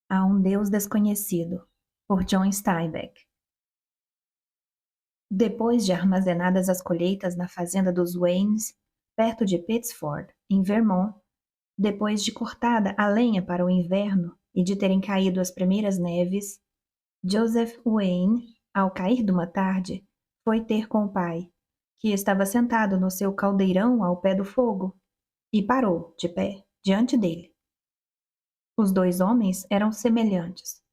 A um Deus Desconhecido, por John Steinbeck. Depois de armazenadas as colheitas na fazenda dos Waynes, perto de Pittsford, em Vermont, depois de cortada a lenha para o inverno e de terem caído as primeiras neves, Joseph Wayne, ao cair de uma tarde, foi ter com o pai, que estava sentado no seu caldeirão ao pé do fogo, e parou, de pé, diante dele. Os dois homens eram semelhantes.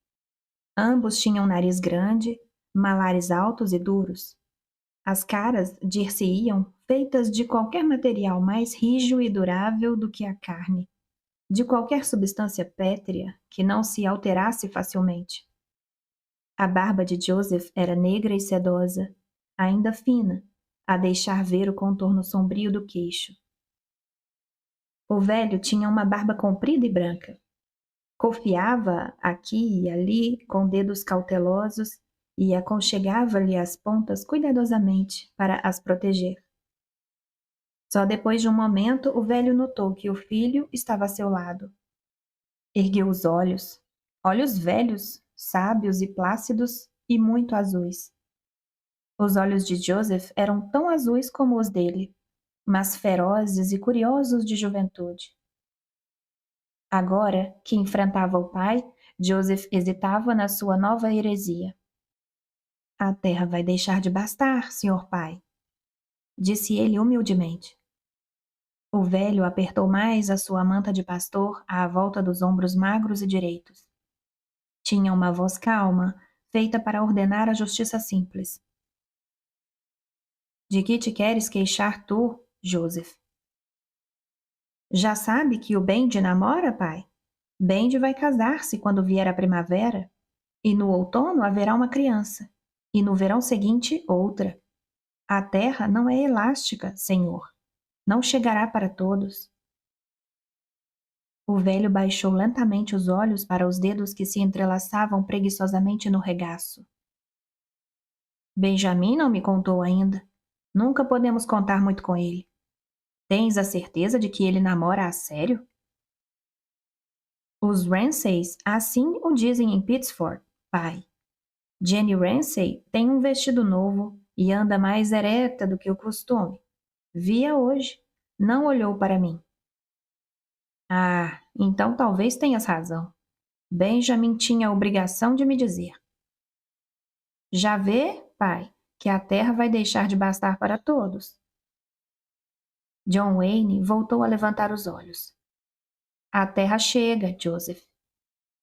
Ambos tinham nariz grande, malares altos e duros. As caras dir-se-iam feitas de qualquer material mais rijo e durável do que a carne, de qualquer substância pétrea que não se alterasse facilmente. A barba de Joseph era negra e sedosa, ainda fina, a deixar ver o contorno sombrio do queixo. O velho tinha uma barba comprida e branca. Cofiava aqui e ali com dedos cautelosos e aconchegava-lhe as pontas cuidadosamente para as proteger. Só depois de um momento o velho notou que o filho estava a seu lado. Ergueu os olhos, olhos velhos, sábios e plácidos e muito azuis. Os olhos de Joseph eram tão azuis como os dele, mas ferozes e curiosos de juventude. Agora que enfrentava o pai, Joseph hesitava na sua nova heresia. A terra vai deixar de bastar, senhor pai, disse ele humildemente. O velho apertou mais a sua manta de pastor à volta dos ombros magros e direitos. Tinha uma voz calma, feita para ordenar a justiça simples. De que te queres queixar tu, Joseph? Já sabe que o Bendy namora, pai? Bendy vai casar-se quando vier a primavera, e no outono haverá uma criança, e no verão seguinte outra. A terra não é elástica, senhor. Não chegará para todos. O velho baixou lentamente os olhos para os dedos que se entrelaçavam preguiçosamente no regaço. Benjamin não me contou ainda. Nunca podemos contar muito com ele. Tens a certeza de que ele namora a sério? Os Ramsays assim o dizem em Pittsford, pai. Jenny Ramsay tem um vestido novo e anda mais ereta do que o costume. Vi-a hoje. Não olhou para mim. Ah, então talvez tenhas razão. Benjamin tinha a obrigação de me dizer. Já vê, pai, que a terra vai deixar de bastar para todos. John Wayne voltou a levantar os olhos. A terra chega, Joseph,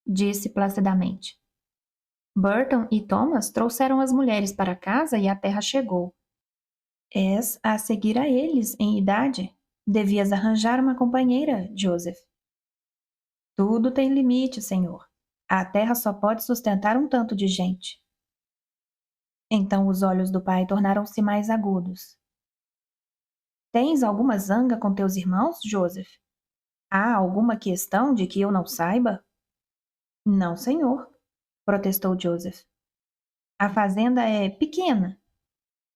disse placidamente. Burton e Thomas trouxeram as mulheres para casa e a terra chegou. És a seguir a eles em idade. Devias arranjar uma companheira, Joseph. Tudo tem limite, senhor. A terra só pode sustentar um tanto de gente. Então os olhos do pai tornaram-se mais agudos. Tens alguma zanga com teus irmãos, Joseph? Há alguma questão de que eu não saiba? Não, senhor, protestou Joseph. A fazenda é pequena.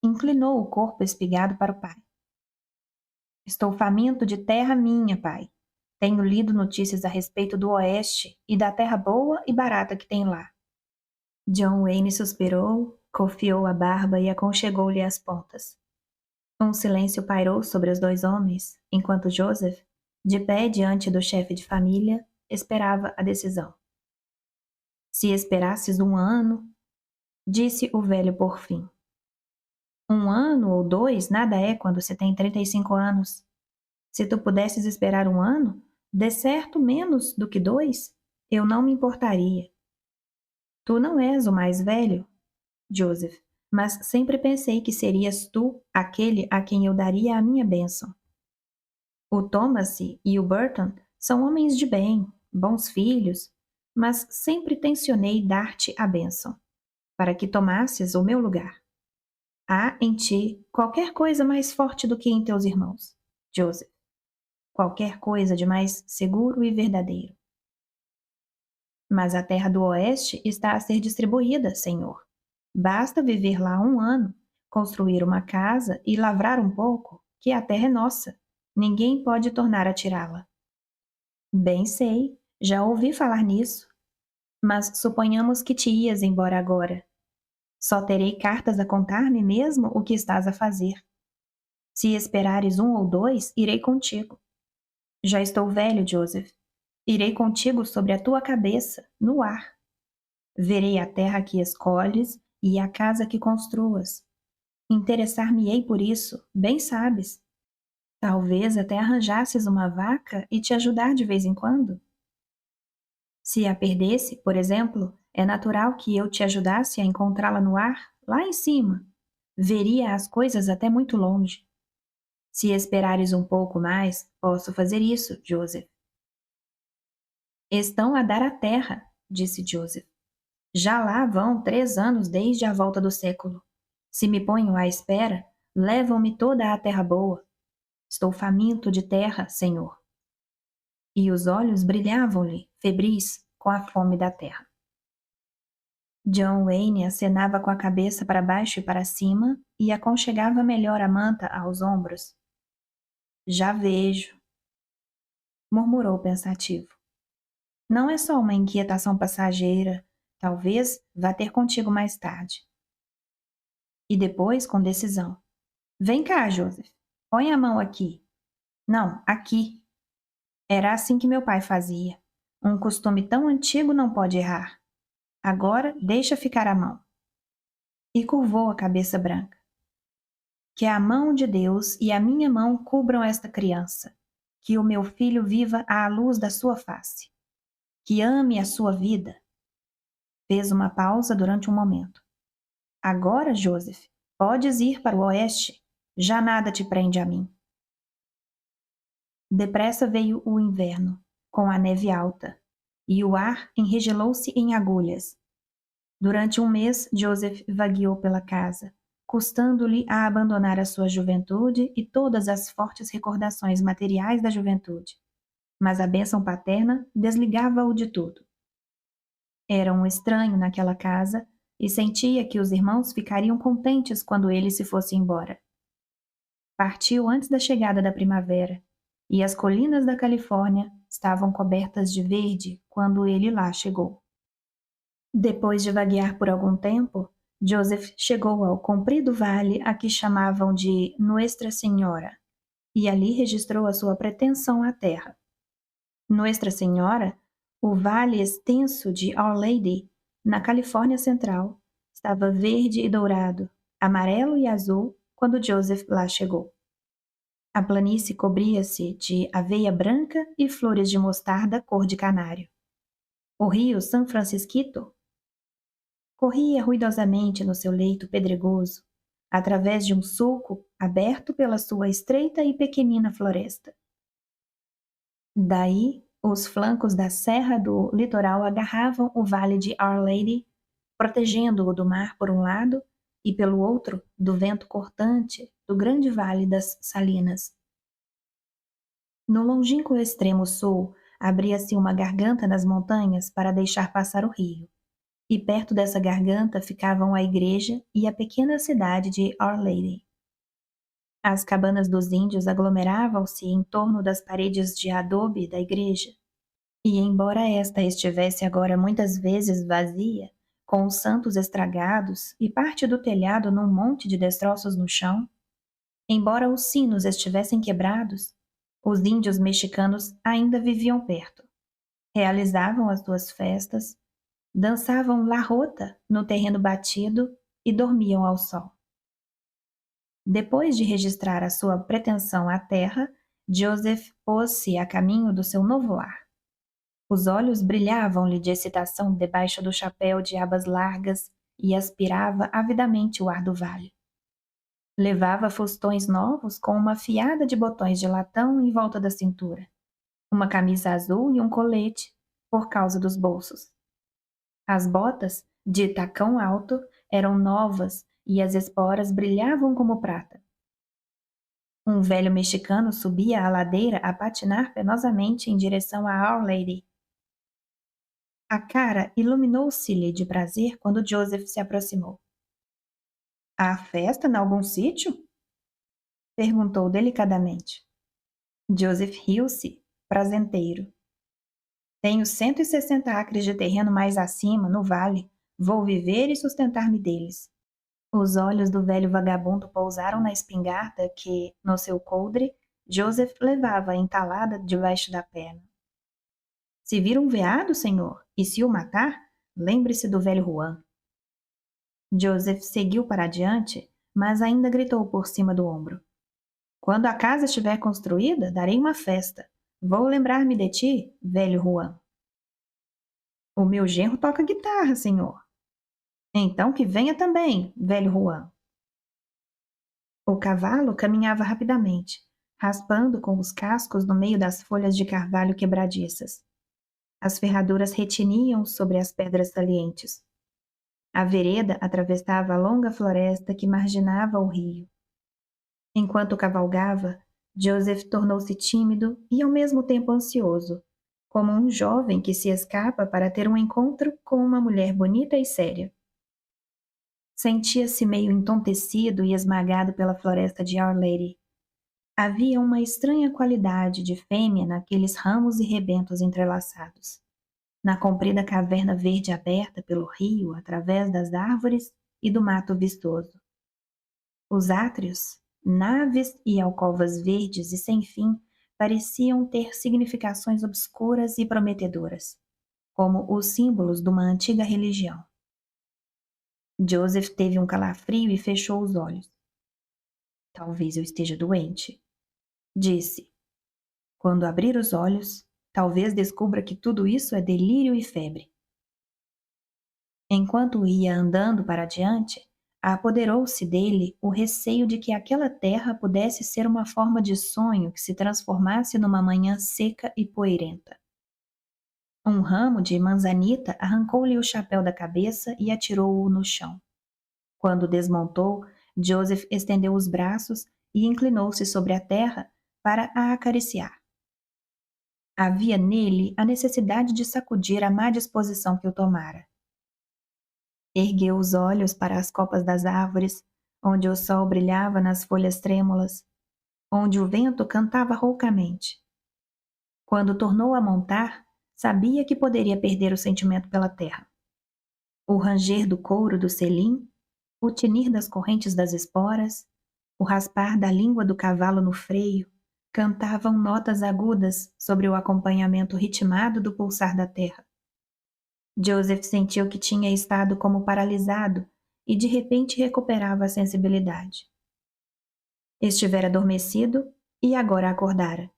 Inclinou o corpo espigado para o pai. Estou faminto de terra minha, pai. Tenho lido notícias a respeito do Oeste e da terra boa e barata que tem lá. John Wayne suspirou, cofiou a barba e aconchegou-lhe as pontas. Um silêncio pairou sobre os dois homens, enquanto Joseph, de pé diante do chefe de família, esperava a decisão. Se esperasses um ano, disse o velho por fim. Um ano ou dois nada é quando se tem 35 anos. Se tu pudesses esperar um ano, de certo menos do que dois, eu não me importaria. Tu não és o mais velho, Joseph, mas sempre pensei que serias tu aquele a quem eu daria a minha bênção. O Thomas e o Burton são homens de bem, bons filhos, mas sempre tencionei dar-te a bênção, para que tomasses o meu lugar. Há em ti qualquer coisa mais forte do que em teus irmãos, Joseph. Qualquer coisa de mais seguro e verdadeiro. Mas a terra do oeste está a ser distribuída, senhor. Basta viver lá um ano, construir uma casa e lavrar um pouco, que a terra é nossa. Ninguém pode tornar a tirá-la. Bem sei, já ouvi falar nisso. Mas suponhamos que te ias embora agora. Só terei cartas a contar-me mesmo o que estás a fazer. Se esperares 1 ou 2, irei contigo. Já estou velho, Joseph. Irei contigo sobre a tua cabeça, no ar. Verei a terra que escolhes e a casa que construas. Interessar-me-ei por isso, bem sabes. Talvez até arranjasses uma vaca e te ajudar de vez em quando. Se a perdesse, por exemplo, é natural que eu te ajudasse a encontrá-la no ar, lá em cima. Veria as coisas até muito longe. Se esperares um pouco mais, posso fazer isso, Joseph. Estão a dar a terra, disse Joseph. Já lá vão 3 anos desde a volta do século. Se me ponho à espera, levam-me toda a terra boa. Estou faminto de terra, senhor. E os olhos brilhavam-lhe, febris, com a fome da terra. John Wayne acenava com a cabeça para baixo e para cima e aconchegava melhor a manta aos ombros. Já vejo, murmurou pensativo. Não é só uma inquietação passageira. Talvez vá ter contigo mais tarde. E depois, com decisão. Vem cá, Joseph. Põe a mão aqui. Não, aqui. Era assim que meu pai fazia. Um costume tão antigo não pode errar. Agora, deixa ficar a mão. E curvou a cabeça branca. Que a mão de Deus e a minha mão cubram esta criança. Que o meu filho viva à luz da sua face. Que ame a sua vida. Fez uma pausa durante um momento. Agora, Joseph, podes ir para o oeste. Já nada te prende a mim. Depressa veio o inverno, com a neve alta, e o ar enregelou-se em agulhas. Durante um mês, Joseph vagueou pela casa, custando-lhe a abandonar a sua juventude e todas as fortes recordações materiais da juventude. Mas a bênção paterna desligava-o de tudo. Era um estranho naquela casa e sentia que os irmãos ficariam contentes quando ele se fosse embora. Partiu antes da chegada da primavera, e as colinas da Califórnia estavam cobertas de verde quando ele lá chegou. Depois de vaguear por algum tempo, Joseph chegou ao comprido vale a que chamavam de Nuestra Senhora, e ali registrou a sua pretensão à terra. Nuestra Senhora, o vale extenso de Our Lady, na Califórnia Central, estava verde e dourado, amarelo e azul quando Joseph lá chegou. A planície cobria-se de aveia branca e flores de mostarda cor de canário. O rio San Francisquito corria ruidosamente no seu leito pedregoso, através de um sulco aberto pela sua estreita e pequenina floresta. Daí, os flancos da serra do litoral agarravam o vale de Our Lady, protegendo-o do mar por um lado e pelo outro do vento cortante do grande vale das Salinas. No longínquo extremo sul, abria-se uma garganta nas montanhas para deixar passar o rio, e perto dessa garganta ficavam a igreja e a pequena cidade de Our Lady. As cabanas dos índios aglomeravam-se em torno das paredes de adobe da igreja, e embora esta estivesse agora muitas vezes vazia, com os santos estragados e parte do telhado num monte de destroços no chão, embora os sinos estivessem quebrados, os índios mexicanos ainda viviam perto. Realizavam as suas festas, dançavam la rota no terreno batido e dormiam ao sol. Depois de registrar a sua pretensão à terra, Joseph pôs-se a caminho do seu novo lar. Os olhos brilhavam-lhe de excitação debaixo do chapéu de abas largas e aspirava avidamente o ar do vale. Levava fustões novos com uma fiada de botões de latão em volta da cintura, uma camisa azul e um colete, por causa dos bolsos. As botas, de tacão alto, eram novas e as esporas brilhavam como prata. Um velho mexicano subia a ladeira a patinar penosamente em direção a Our Lady. A cara iluminou-se-lhe de prazer quando Joseph se aproximou. Há festa em algum sítio? Perguntou delicadamente. Joseph riu-se, prazenteiro. Tenho 160 acres de terreno mais acima, no vale. Vou viver e sustentar-me deles. Os olhos do velho vagabundo pousaram na espingarda que, no seu coldre, Joseph levava entalada debaixo da perna. Se vir um veado, senhor, e se o matar, lembre-se do velho Juan. Joseph seguiu para adiante, mas ainda gritou por cima do ombro. Quando a casa estiver construída, darei uma festa. Vou lembrar-me de ti, velho Juan. O meu genro toca guitarra, senhor. Então que venha também, velho Juan. O cavalo caminhava rapidamente, raspando com os cascos no meio das folhas de carvalho quebradiças. As ferraduras retiniam sobre as pedras salientes. A vereda atravessava a longa floresta que marginava o rio. Enquanto cavalgava, Joseph tornou-se tímido e ao mesmo tempo ansioso, como um jovem que se escapa para ter um encontro com uma mulher bonita e séria. Sentia-se meio entontecido e esmagado pela floresta de Our Lady. Havia uma estranha qualidade de fêmea naqueles ramos e rebentos entrelaçados. Na comprida caverna verde aberta pelo rio através das árvores e do mato vistoso. Os átrios, naves e alcovas verdes e sem fim pareciam ter significações obscuras e prometedoras, como os símbolos de uma antiga religião. Joseph teve um calafrio e fechou os olhos. Talvez eu esteja doente, disse. Quando abrir os olhos, talvez descubra que tudo isso é delírio e febre. Enquanto ia andando para adiante, apoderou-se dele o receio de que aquela terra pudesse ser uma forma de sonho que se transformasse numa manhã seca e poeirenta. Um ramo de manzanita arrancou-lhe o chapéu da cabeça e atirou-o no chão. Quando desmontou, Joseph estendeu os braços e inclinou-se sobre a terra para a acariciar. Havia nele a necessidade de sacudir a má disposição que o tomara. Ergueu os olhos para as copas das árvores, onde o sol brilhava nas folhas trêmulas, onde o vento cantava roucamente. Quando tornou a montar, sabia que poderia perder o sentimento pela terra. O ranger do couro do selim, o tinir das correntes das esporas, o raspar da língua do cavalo no freio, cantavam notas agudas sobre o acompanhamento ritmado do pulsar da terra. Joseph sentiu que tinha estado como paralisado e de repente recuperava a sensibilidade. Estivera adormecido e agora acordara.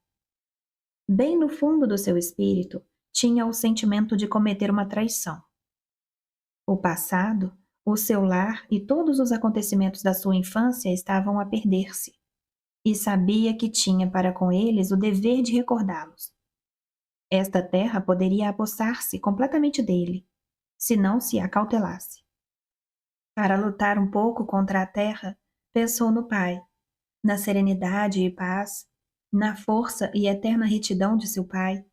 Bem no fundo do seu espírito, tinha o sentimento de cometer uma traição. O passado, o seu lar e todos os acontecimentos da sua infância estavam a perder-se, e sabia que tinha para com eles o dever de recordá-los. Esta terra poderia apossar-se completamente dele, se não se acautelasse. Para lutar um pouco contra a terra, pensou no pai, na serenidade e paz, na força e eterna retidão de seu pai.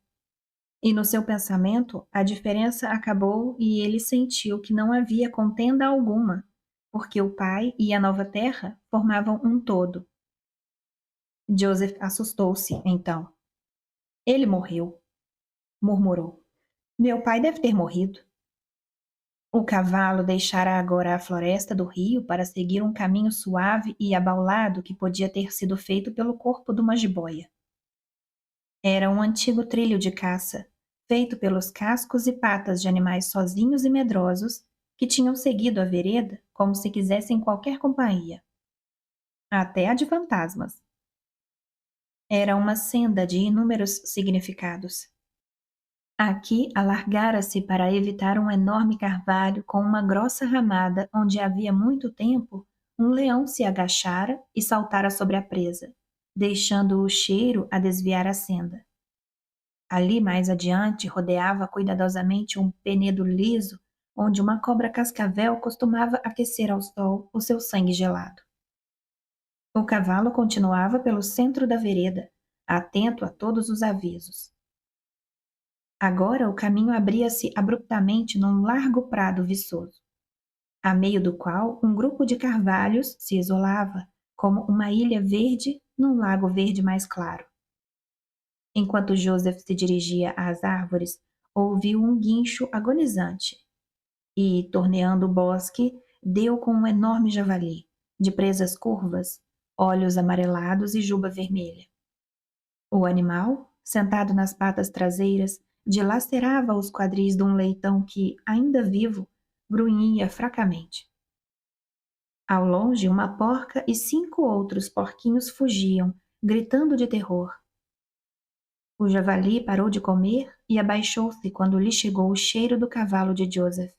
E no seu pensamento, a diferença acabou e ele sentiu que não havia contenda alguma, porque o pai e a nova terra formavam um todo. Joseph assustou-se, então. Ele morreu, murmurou. Meu pai deve ter morrido. O cavalo deixara agora a floresta do rio para seguir um caminho suave e abaulado que podia ter sido feito pelo corpo de uma jiboia. Era um antigo trilho de caça, feito pelos cascos e patas de animais sozinhos e medrosos que tinham seguido a vereda como se quisessem qualquer companhia. Até a de fantasmas. Era uma senda de inúmeros significados. Aqui alargara-se para evitar um enorme carvalho com uma grossa ramada onde havia muito tempo um leão se agachara e saltara sobre a presa, deixando o cheiro a desviar a senda. Ali mais adiante rodeava cuidadosamente um penedo liso onde uma cobra cascavel costumava aquecer ao sol o seu sangue gelado. O cavalo continuava pelo centro da vereda, atento a todos os avisos. Agora o caminho abria-se abruptamente num largo prado viçoso, a meio do qual um grupo de carvalhos se isolava, como uma ilha verde num lago verde mais claro. Enquanto Joseph se dirigia às árvores, ouviu um guincho agonizante e, torneando o bosque, deu com um enorme javali, de presas curvas, olhos amarelados e juba vermelha. O animal, sentado nas patas traseiras, dilacerava os quadris de um leitão que, ainda vivo, grunhia fracamente. Ao longe, uma porca e 5 outros porquinhos fugiam, gritando de terror. O javali parou de comer e abaixou-se quando lhe chegou o cheiro do cavalo de Joseph.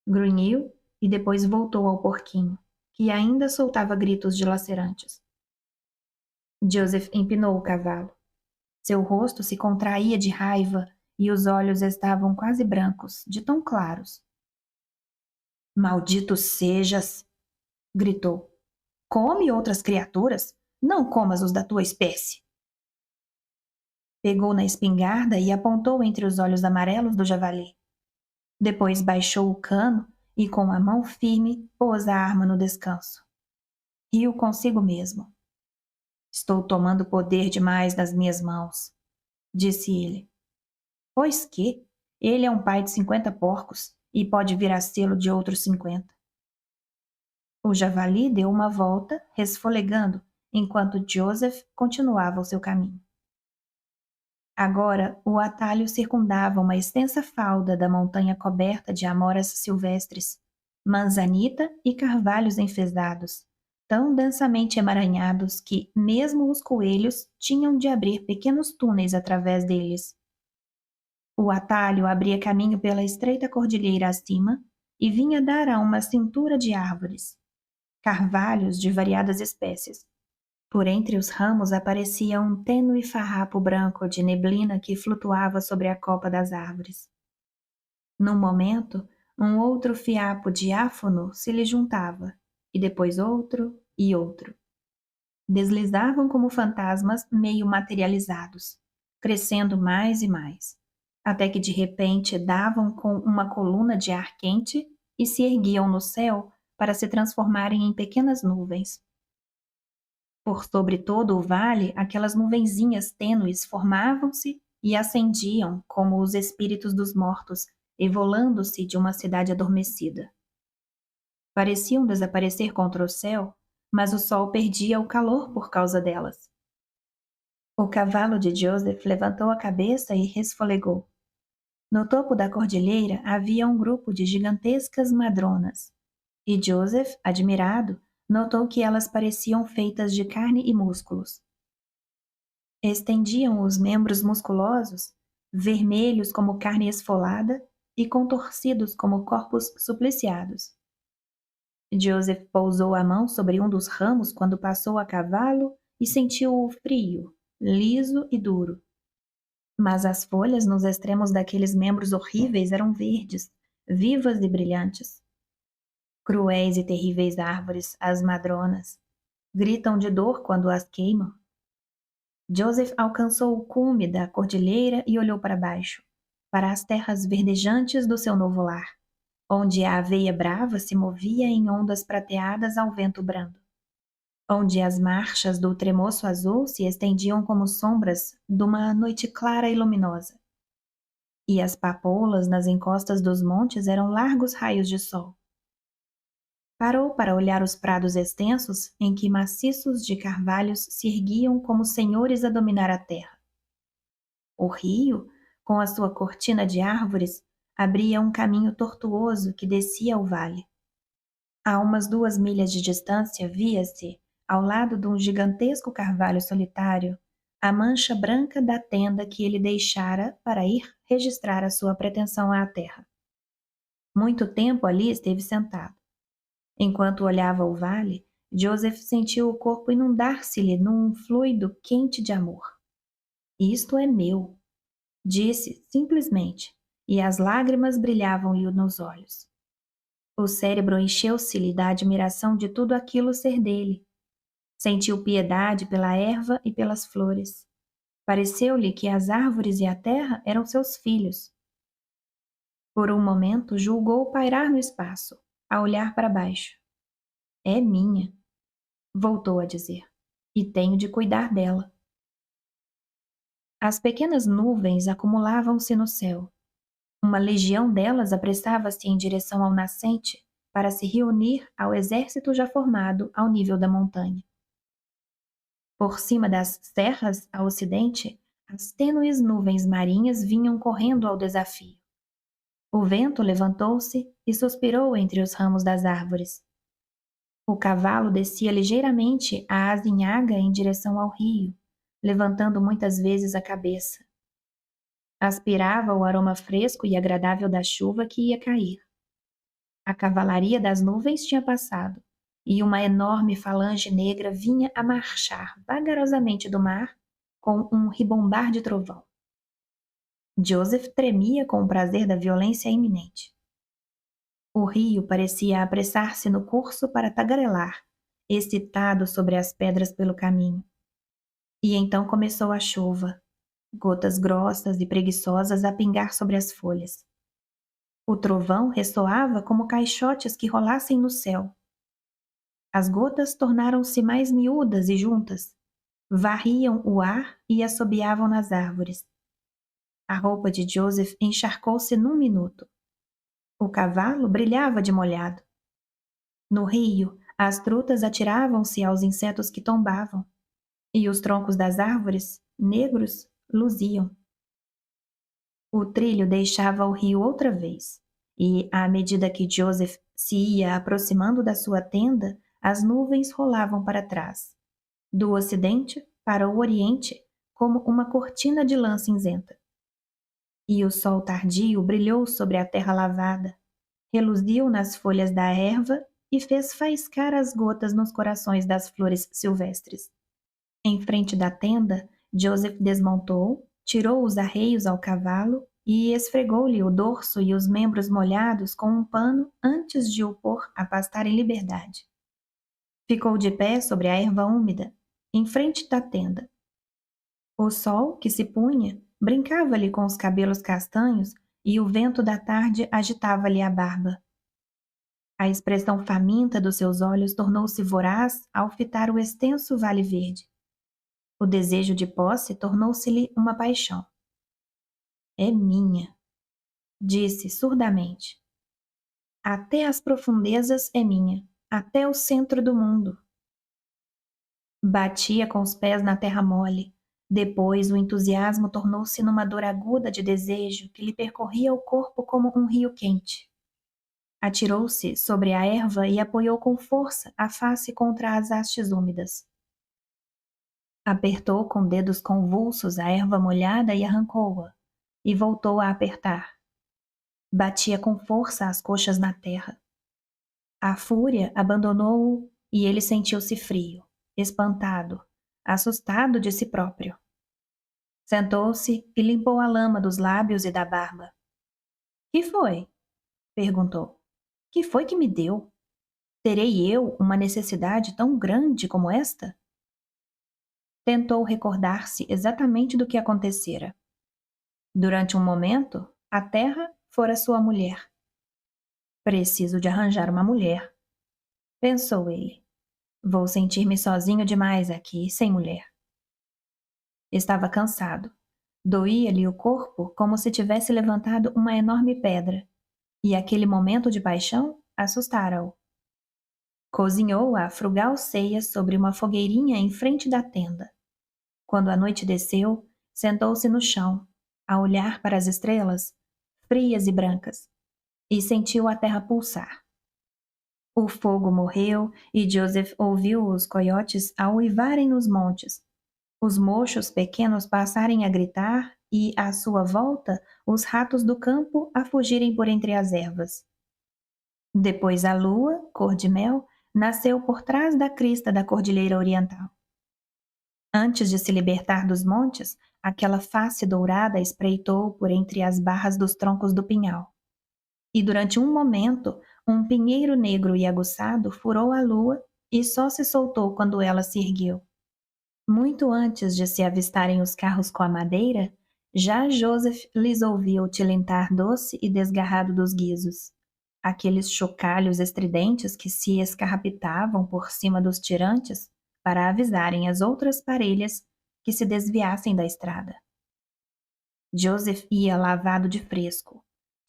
Grunhiu e depois voltou ao porquinho, que ainda soltava gritos dilacerantes. Joseph empinou o cavalo. Seu rosto se contraía de raiva e os olhos estavam quase brancos, de tão claros. Maldito sejas! Gritou. Come outras criaturas? Não comas os da tua espécie! Pegou na espingarda e apontou entre os olhos amarelos do javali. Depois baixou o cano e, com a mão firme, pôs a arma no descanso. Riu consigo mesmo. Estou tomando poder demais nas minhas mãos, disse ele. Pois que? Ele é um pai de 50 porcos e pode vir a sê-lo de outros 50. O javali deu uma volta, resfolegando, enquanto Joseph continuava o seu caminho. Agora, o atalho circundava uma extensa falda da montanha coberta de amoras silvestres, manzanita e carvalhos enfesados, tão densamente emaranhados que mesmo os coelhos tinham de abrir pequenos túneis através deles. O atalho abria caminho pela estreita cordilheira acima e vinha dar a uma cintura de árvores, carvalhos de variadas espécies. Por entre os ramos aparecia um tênue farrapo branco de neblina que flutuava sobre a copa das árvores. Num momento, um outro fiapo diáfano se lhe juntava, e depois outro e outro. Deslizavam como fantasmas meio materializados, crescendo mais e mais, até que de repente davam com uma coluna de ar quente e se erguiam no céu para se transformarem em pequenas nuvens. Por sobre todo o vale, aquelas nuvenzinhas tênues formavam-se e ascendiam como os espíritos dos mortos, evolando-se de uma cidade adormecida. Pareciam desaparecer contra o céu, mas o sol perdia o calor por causa delas. O cavalo de Joseph levantou a cabeça e resfolegou. No topo da cordilheira havia um grupo de gigantescas madronas, e Joseph, admirado, notou que elas pareciam feitas de carne e músculos. Estendiam os membros musculosos, vermelhos como carne esfolada e contorcidos como corpos supliciados. Joseph pousou a mão sobre um dos ramos quando passou a cavalo e sentiu-o frio, liso e duro. Mas as folhas nos extremos daqueles membros horríveis eram verdes, vivas e brilhantes. Cruéis e terríveis árvores, as madronas, gritam de dor quando as queimam. Joseph alcançou o cume da cordilheira e olhou para baixo, para as terras verdejantes do seu novo lar, onde a aveia brava se movia em ondas prateadas ao vento brando, onde as marchas do tremoço azul se estendiam como sombras de uma noite clara e luminosa, e as papoulas nas encostas dos montes eram largos raios de sol. Parou para olhar os prados extensos em que maciços de carvalhos se erguiam como senhores a dominar a terra. O rio, com a sua cortina de árvores, abria um caminho tortuoso que descia ao vale. A umas 2 milhas de distância via-se, ao lado de um gigantesco carvalho solitário, a mancha branca da tenda que ele deixara para ir registrar a sua pretensão à terra. Muito tempo ali esteve sentado. Enquanto olhava o vale, Joseph sentiu o corpo inundar-se-lhe num fluido quente de amor. Isto é meu, disse simplesmente, e as lágrimas brilhavam-lhe nos olhos. O cérebro encheu-se-lhe da admiração de tudo aquilo ser dele. Sentiu piedade pela erva e pelas flores. Pareceu-lhe que as árvores e a terra eram seus filhos. Por um momento julgou pairar no espaço, a olhar para baixo. É minha, voltou a dizer, e tenho de cuidar dela. As pequenas nuvens acumulavam-se no céu, Uma legião delas apressava-se em direção ao nascente para se reunir ao exército já formado ao nível da montanha. Por cima das serras, ao ocidente, as tênues nuvens marinhas vinham correndo ao desafio. O vento levantou-se e suspirou entre os ramos das árvores. O cavalo descia ligeiramente a azinhaga em direção ao rio, levantando muitas vezes a cabeça. Aspirava o aroma fresco e agradável da chuva que ia cair. A cavalaria das nuvens tinha passado, e uma enorme falange negra vinha a marchar vagarosamente do mar com um ribombar de trovão. Joseph tremia com o prazer da violência iminente. O rio parecia apressar-se no curso para tagarelar, excitado sobre as pedras pelo caminho. E então começou a chuva, gotas grossas e preguiçosas a pingar sobre as folhas. O trovão ressoava como caixotes que rolassem no céu. As gotas tornaram-se mais miúdas e juntas, varriam o ar e assobiavam nas árvores. A roupa de Joseph encharcou-se num minuto. O cavalo brilhava de molhado. No rio, as trutas atiravam-se aos insetos que tombavam, e os troncos das árvores, negros, luziam. O trilho deixava o rio outra vez, e, à medida que Joseph se ia aproximando da sua tenda, as nuvens rolavam para trás, do ocidente para o oriente, como uma cortina de lã cinzenta. E o sol tardio brilhou sobre a terra lavada, reluziu nas folhas da erva e fez faiscar as gotas nos corações das flores silvestres. Em frente da tenda, Joseph desmontou, tirou os arreios ao cavalo e esfregou-lhe o dorso e os membros molhados com um pano antes de o pôr a pastar em liberdade. Ficou de pé sobre a erva úmida, em frente da tenda. O sol, que se punha, brincava-lhe com os cabelos castanhos e o vento da tarde agitava-lhe a barba. A expressão faminta dos seus olhos tornou-se voraz ao fitar o extenso vale verde. O desejo de posse tornou-se-lhe uma paixão. É minha, disse surdamente. Até as profundezas é minha, até o centro do mundo. Batia com os pés na terra mole. Depois o entusiasmo tornou-se numa dor aguda de desejo que lhe percorria o corpo como um rio quente. Atirou-se sobre a erva e apoiou com força a face contra as hastes úmidas. Apertou com dedos convulsos a erva molhada e arrancou-a, e voltou a apertar. Batia com força as coxas na terra. A fúria abandonou-o e ele sentiu-se frio, espantado, assustado de si próprio. Sentou-se e limpou a lama dos lábios e da barba. Que foi? Perguntou. Que foi que me deu? Terei eu uma necessidade tão grande como esta? Tentou recordar-se exatamente do que acontecera. Durante um momento, a terra fora sua mulher. Preciso de arranjar uma mulher, pensou ele. Vou sentir-me sozinho demais aqui, sem mulher. Estava cansado. Doía-lhe o corpo como se tivesse levantado uma enorme pedra, e aquele momento de paixão assustara-o. Cozinhou a frugal ceia sobre uma fogueirinha em frente da tenda. Quando a noite desceu, sentou-se no chão, a olhar para as estrelas, frias e brancas, e sentiu a terra pulsar. O fogo morreu e Joseph ouviu os coiotes a uivarem nos montes, os mochos pequenos passarem a gritar e, à sua volta, os ratos do campo a fugirem por entre as ervas. Depois a lua, cor de mel, nasceu por trás da crista da Cordilheira Oriental. Antes de se libertar dos montes, aquela face dourada espreitou por entre as barras dos troncos do pinhal. E durante um momento, um pinheiro negro e aguçado furou a lua e só se soltou quando ela se ergueu. Muito antes de se avistarem os carros com a madeira, já Joseph lhes ouvia o tilintar doce e desgarrado dos guizos. Aqueles chocalhos estridentes que se escarrapitavam por cima dos tirantes para avisarem as outras parelhas que se desviassem da estrada. Joseph ia lavado de fresco,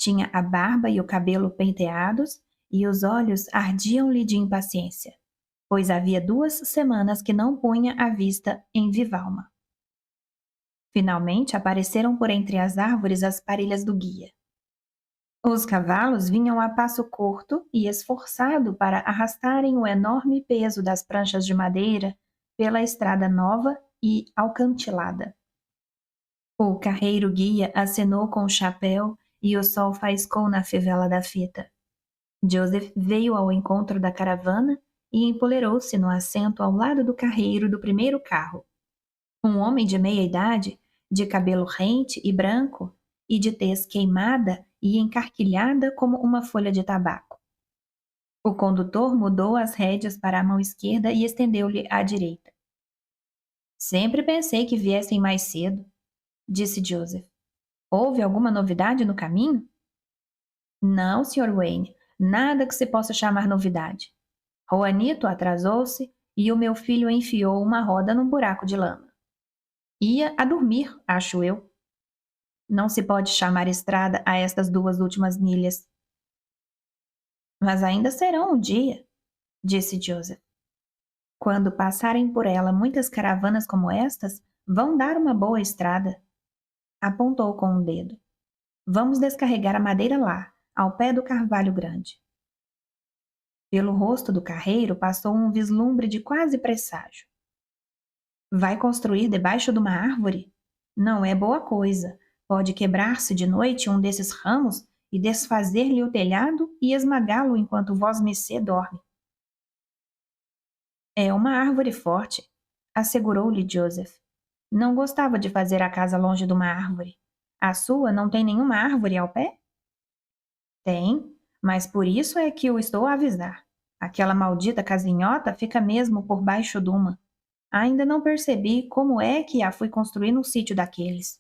Tinha a barba e o cabelo penteados e os olhos ardiam-lhe de impaciência, pois havia 2 semanas que não punha a vista em Vivalma. Finalmente apareceram por entre as árvores as parelhas do guia. Os cavalos vinham a passo curto e esforçado para arrastarem o enorme peso das pranchas de madeira pela estrada nova e alcantilada. O carreiro-guia acenou com o chapéu e o sol faiscou na fivela da fita. Joseph veio ao encontro da caravana e empoleirou-se no assento ao lado do carreiro do primeiro carro. Um homem de meia idade, de cabelo rente e branco, e de tez queimada e encarquilhada como uma folha de tabaco. O condutor mudou as rédeas para a mão esquerda e estendeu-lhe à direita. Sempre pensei que viessem mais cedo, disse Joseph. Houve alguma novidade no caminho? Não, Sr. Wayne, nada que se possa chamar novidade. Juanito atrasou-se e o meu filho enfiou uma roda num buraco de lama. Ia a dormir, acho eu. Não se pode chamar estrada a estas 2 últimas milhas. Mas ainda serão um dia, disse Joseph. Quando passarem por ela muitas caravanas como estas, vão dar uma boa estrada. Apontou com um dedo. Vamos descarregar a madeira lá, ao pé do carvalho grande. Pelo rosto do carreiro passou um vislumbre de quase presságio. Vai construir debaixo de uma árvore? Não é boa coisa. Pode quebrar-se de noite um desses ramos e desfazer-lhe o telhado e esmagá-lo enquanto vosmecê dorme. É uma árvore forte, assegurou-lhe Joseph. Não gostava de fazer a casa longe de uma árvore. A sua não tem nenhuma árvore ao pé? Tem, mas por isso é que o estou a avisar. Aquela maldita casinhota fica mesmo por baixo de uma. Ainda não percebi como é que a fui construir no sítio daqueles.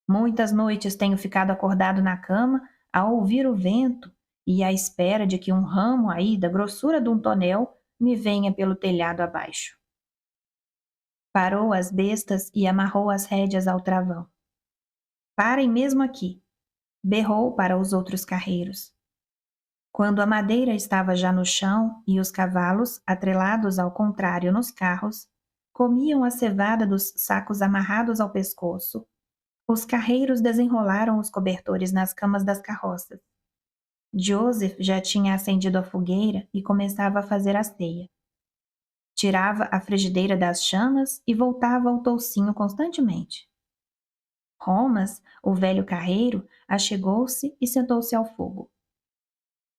Muitas noites tenho ficado acordado na cama a ouvir o vento e à espera de que um ramo aí da grossura de um tonel me venha pelo telhado abaixo. Parou as bestas e amarrou as rédeas ao travão. Parem mesmo aqui, berrou para os outros carreiros. Quando a madeira estava já no chão e os cavalos, atrelados ao contrário nos carros, comiam a cevada dos sacos amarrados ao pescoço, os carreiros desenrolaram os cobertores nas camas das carroças. Joseph já tinha acendido a fogueira e começava a fazer a ceia. Tirava a frigideira das chamas e voltava ao toucinho constantemente. Holmes, o velho carreiro, achegou-se e sentou-se ao fogo.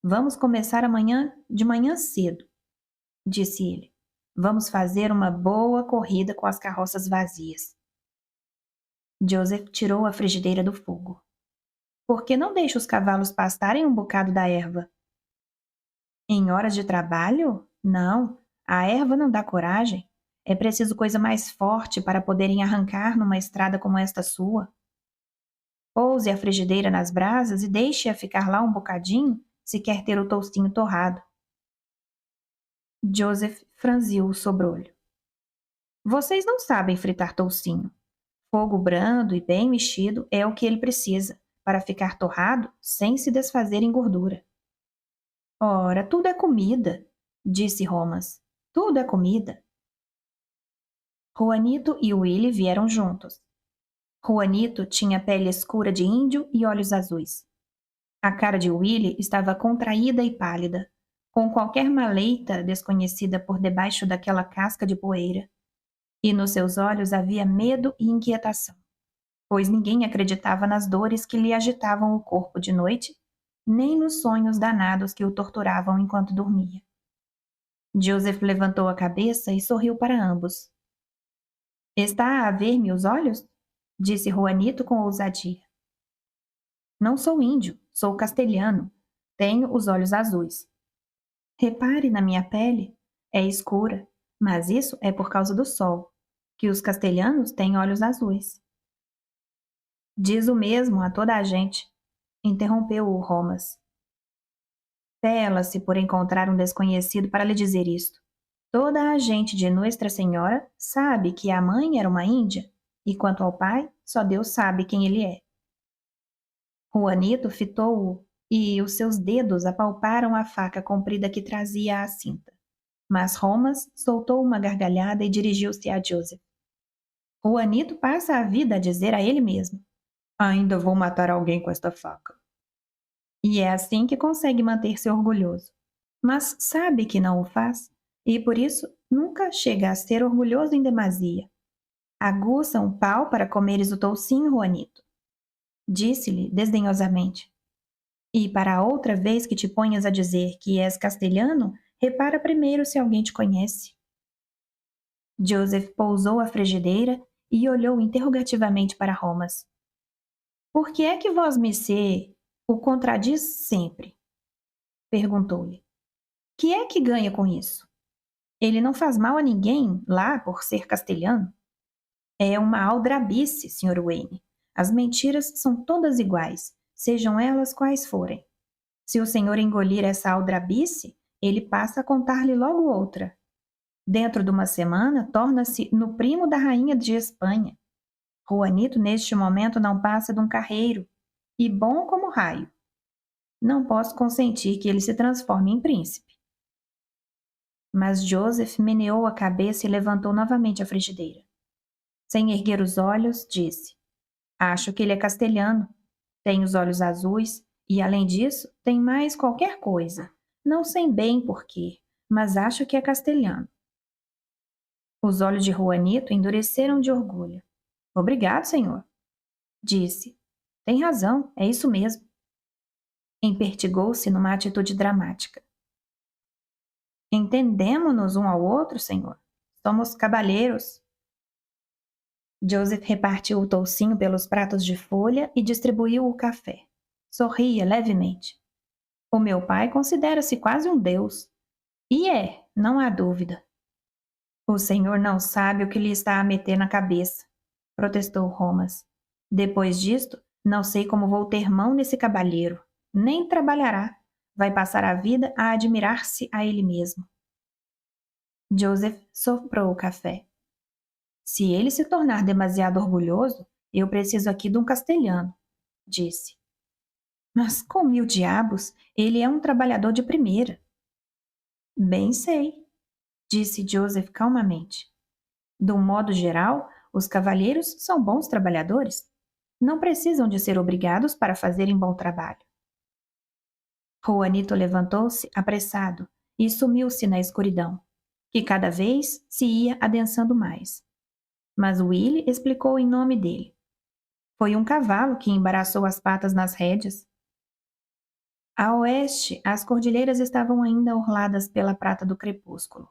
Vamos começar amanhã de manhã cedo, disse ele. Vamos fazer uma boa corrida com as carroças vazias. Joseph tirou a frigideira do fogo. Por que não deixa os cavalos pastarem um bocado da erva? Em horas de trabalho? Não, a erva não dá coragem. É preciso coisa mais forte para poderem arrancar numa estrada como esta sua. Pouse a frigideira nas brasas e deixe-a ficar lá um bocadinho, se quer ter o toucinho torrado. Joseph franziu o sobrolho. Vocês não sabem fritar toucinho. Fogo brando e bem mexido é o que ele precisa, para ficar torrado sem se desfazer em gordura. Ora, tudo é comida, disse Holmes. Tudo é comida. Juanito e Willie vieram juntos. Juanito tinha pele escura de índio e olhos azuis. A cara de Willie estava contraída e pálida, com qualquer maleita desconhecida por debaixo daquela casca de poeira. E nos seus olhos havia medo e inquietação, pois ninguém acreditava nas dores que lhe agitavam o corpo de noite, nem nos sonhos danados que o torturavam enquanto dormia. Joseph levantou a cabeça e sorriu para ambos. Está a ver-me os olhos? Disse Juanito com ousadia. Não sou índio, sou castelhano. Tenho os olhos azuis. Repare na minha pele. É escura, mas isso é por causa do sol, que os castelhanos têm olhos azuis. Diz o mesmo a toda a gente, interrompeu o Holmes. Pela-se por encontrar um desconhecido para lhe dizer isto. Toda a gente de Nuestra Senhora sabe que a mãe era uma índia, e quanto ao pai, só Deus sabe quem ele é. Juanito fitou-o e os seus dedos apalparam a faca comprida que trazia à cinta. Mas Holmes soltou uma gargalhada e dirigiu-se a Joseph. Juanito passa a vida a dizer a ele mesmo: Ainda vou matar alguém com esta faca. E é assim que consegue manter-se orgulhoso. Mas sabe que não o faz, e por isso nunca chega a ser orgulhoso em demasia. Aguça um pau para comeres o toucinho, Juanito. Disse-lhe desdenhosamente. E para a outra vez que te ponhas a dizer que és castelhano, repara primeiro se alguém te conhece. Joseph pousou a frigideira e olhou interrogativamente para Holmes. Por que é que vosmecê o contradiz sempre? Perguntou-lhe. Que é que ganha com isso? Ele não faz mal a ninguém lá por ser castelhano? É uma aldrabice, Sr. Wayne. As mentiras são todas iguais, sejam elas quais forem. Se o senhor engolir essa aldrabice, ele passa a contar-lhe logo outra. Dentro de uma semana, torna-se no primo da rainha de Espanha. Juanito, neste momento, não passa de um carreiro, e bom como raio. Não posso consentir que ele se transforme em príncipe. Mas Joseph meneou a cabeça e levantou novamente a frigideira. Sem erguer os olhos, disse: Acho que ele é castelhano. Tem os olhos azuis e, além disso, tem mais qualquer coisa. Não sei bem por quê, mas acho que é castelhano. Os olhos de Juanito endureceram de orgulho. Obrigado, senhor, disse. Tem razão, é isso mesmo. Empertigou-se numa atitude dramática. Entendemo-nos um ao outro, senhor. Somos caballeiros. Joseph repartiu o toucinho pelos pratos de folha e distribuiu o café. Sorria levemente. O meu pai considera-se quase um deus. E é, não há dúvida. O senhor não sabe o que lhe está a meter na cabeça, protestou Holmes. Depois disto, não sei como vou ter mão nesse cabalheiro. Nem trabalhará. Vai passar a vida a admirar-se a ele mesmo. Joseph soprou o café. Se ele se tornar demasiado orgulhoso, eu preciso aqui de um castelhano, disse. Mas com 1000 diabos, ele é um trabalhador de primeira. Bem sei, disse Joseph calmamente. De um modo geral, os cavalheiros são bons trabalhadores. Não precisam de ser obrigados para fazerem bom trabalho. Juanito levantou-se apressado e sumiu-se na escuridão, que cada vez se ia adensando mais. Mas Willie explicou em nome dele. Foi um cavalo que embaraçou as patas nas rédeas. A oeste, as cordilheiras estavam ainda orladas pela prata do crepúsculo,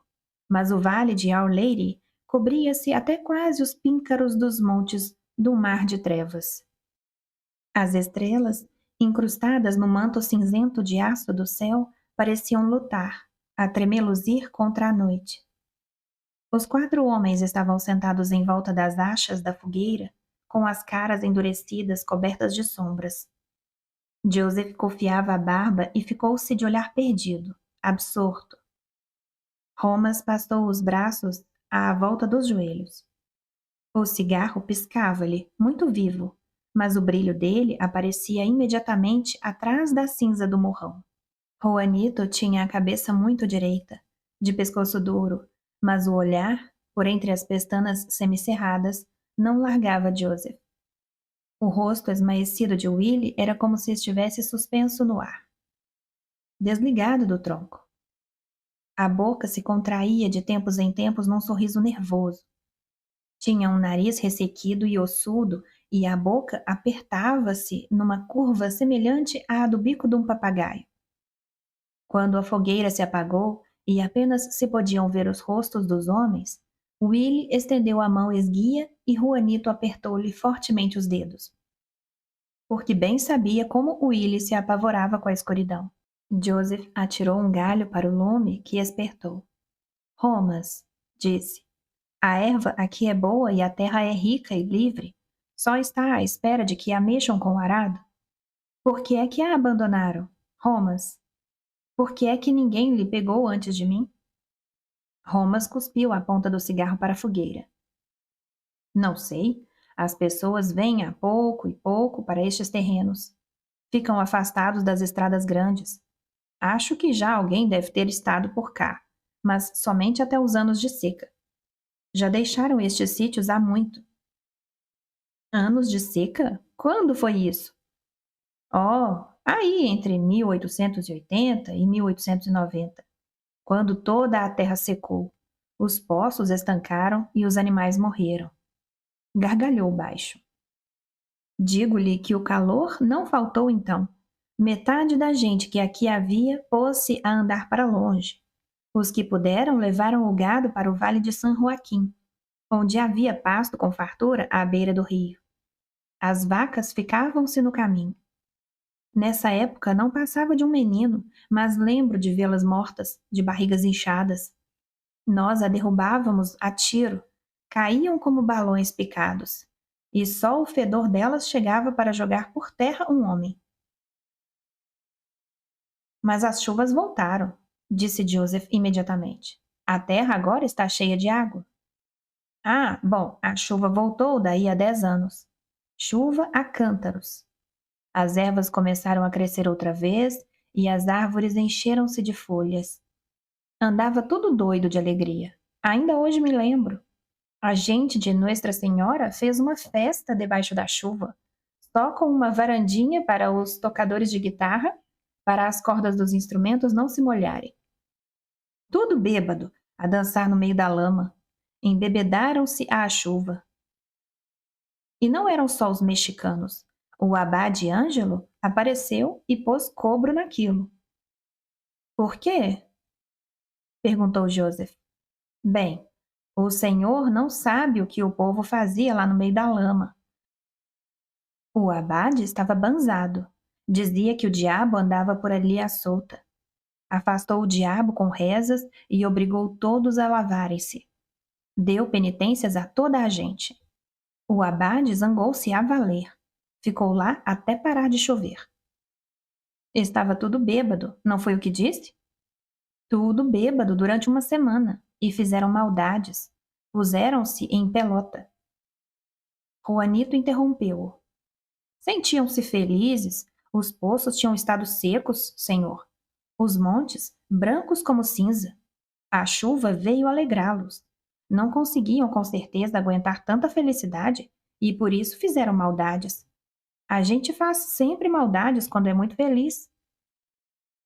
mas o vale de Our Lady cobria-se até quase os píncaros dos montes do mar de trevas. As estrelas, incrustadas no manto cinzento de aço do céu, pareciam lutar, a tremeluzir contra a noite. Os 4 homens estavam sentados em volta das achas da fogueira, com as caras endurecidas cobertas de sombras. Joseph cofiava a barba e ficou-se de olhar perdido, absorto. Holmes passou os braços à volta dos joelhos. O cigarro piscava-lhe, muito vivo, mas o brilho dele aparecia imediatamente atrás da cinza do morrão. Juanito tinha a cabeça muito direita, de pescoço duro, mas o olhar, por entre as pestanas semicerradas, não largava Joseph. O rosto esmaecido de Willie era como se estivesse suspenso no ar, desligado do tronco. A boca se contraía de tempos em tempos num sorriso nervoso. Tinha um nariz ressequido e ossudo e a boca apertava-se numa curva semelhante à do bico de um papagaio. Quando a fogueira se apagou e apenas se podiam ver os rostos dos homens, Willie estendeu a mão esguia e Juanito apertou-lhe fortemente os dedos. Porque bem sabia como Willie se apavorava com a escuridão. Joseph atirou um galho para o lume que espertou. Holmes, disse, a erva aqui é boa e a terra é rica e livre. Só está à espera de que a mexam com o arado. Por que é que a abandonaram, Holmes? Por que é que ninguém lhe pegou antes de mim? Holmes cuspiu a ponta do cigarro para a fogueira. Não sei. As pessoas vêm a pouco e pouco para estes terrenos. Ficam afastados das estradas grandes. Acho que já alguém deve ter estado por cá, mas somente até os anos de seca. Já deixaram estes sítios há muito. Anos de seca? Quando foi isso? Oh, aí entre 1880 e 1890, quando toda a terra secou. Os poços estancaram e os animais morreram. Gargalhou baixo. Digo-lhe que o calor não faltou então. Metade da gente que aqui havia pôs-se a andar para longe. Os que puderam levaram o gado para o vale de San Joaquim, onde havia pasto com fartura à beira do rio. As vacas ficavam-se no caminho. Nessa época não passava de um menino, mas lembro de vê-las mortas, de barrigas inchadas. Nós a derrubávamos a tiro, caíam como balões picados, e só o fedor delas chegava para jogar por terra um homem. Mas as chuvas voltaram, disse Joseph imediatamente. A terra agora está cheia de água. Ah, bom, a chuva voltou daí a 10 anos. Chuva a cântaros. As ervas começaram a crescer outra vez e as árvores encheram-se de folhas. Andava tudo doido de alegria. Ainda hoje me lembro. A gente de Nuestra Senhora fez uma festa debaixo da chuva, só com uma varandinha para os tocadores de guitarra, para as cordas dos instrumentos não se molharem. Tudo bêbado, a dançar no meio da lama. Embebedaram-se à chuva. E não eram só os mexicanos. O abade Ângelo apareceu e pôs cobro naquilo. Por quê? Perguntou Joseph. Bem, o senhor não sabe o que o povo fazia lá no meio da lama. O abade estava banzado. Dizia que o diabo andava por ali à solta. Afastou o diabo com rezas e obrigou todos a lavarem-se. Deu penitências a toda a gente. O abade zangou-se a valer. Ficou lá até parar de chover. Estava tudo bêbado, não foi o que disse? Tudo bêbado durante uma semana, e fizeram maldades. Puseram-se em pelota. Juanito interrompeu-o. Sentiam-se felizes, os poços tinham estado secos, senhor. Os montes, brancos como cinza. A chuva veio alegrá-los. Não conseguiam com certeza aguentar tanta felicidade e por isso fizeram maldades. A gente faz sempre maldades quando é muito feliz.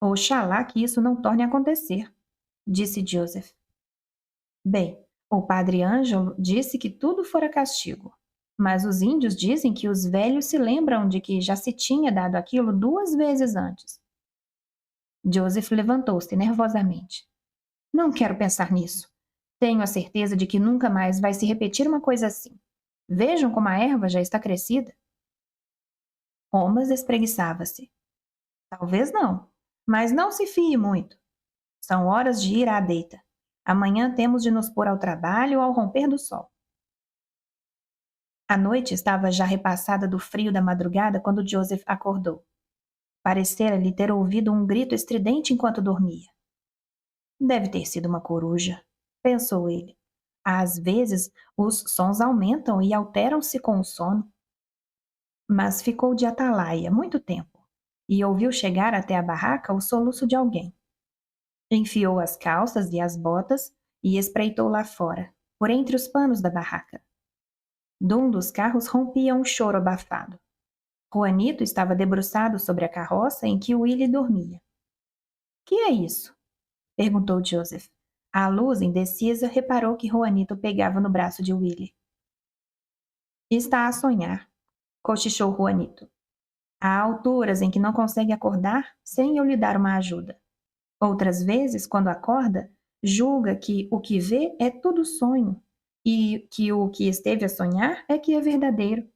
Oxalá que isso não torne a acontecer, disse Joseph. Bem, o padre Ângelo disse que tudo fora castigo, mas os índios dizem que os velhos se lembram de que já se tinha dado aquilo 2 vezes antes. Joseph levantou-se nervosamente. Não quero pensar nisso. Tenho a certeza de que nunca mais vai se repetir uma coisa assim. Vejam como a erva já está crescida. Holmes espreguiçava-se. Talvez não, mas não se fie muito. São horas de ir à deita. Amanhã temos de nos pôr ao trabalho ao romper do sol. A noite estava já repassada do frio da madrugada quando Joseph acordou. Parecera-lhe ter ouvido um grito estridente enquanto dormia. Deve ter sido uma coruja, pensou ele. Às vezes, os sons aumentam e alteram-se com o sono. Mas ficou de atalaia muito tempo e ouviu chegar até a barraca o soluço de alguém. Enfiou as calças e as botas e espreitou lá fora, por entre os panos da barraca. De um dos carros rompia um choro abafado. Juanito estava debruçado sobre a carroça em que Willie dormia. Que é isso? Perguntou Joseph. À luz indecisa, reparou que Juanito pegava no braço de Willie. Está a sonhar, cochichou Juanito. Há alturas em que não consegue acordar sem eu lhe dar uma ajuda. Outras vezes, quando acorda, julga que o que vê é tudo sonho e que o que esteve a sonhar é que é verdadeiro.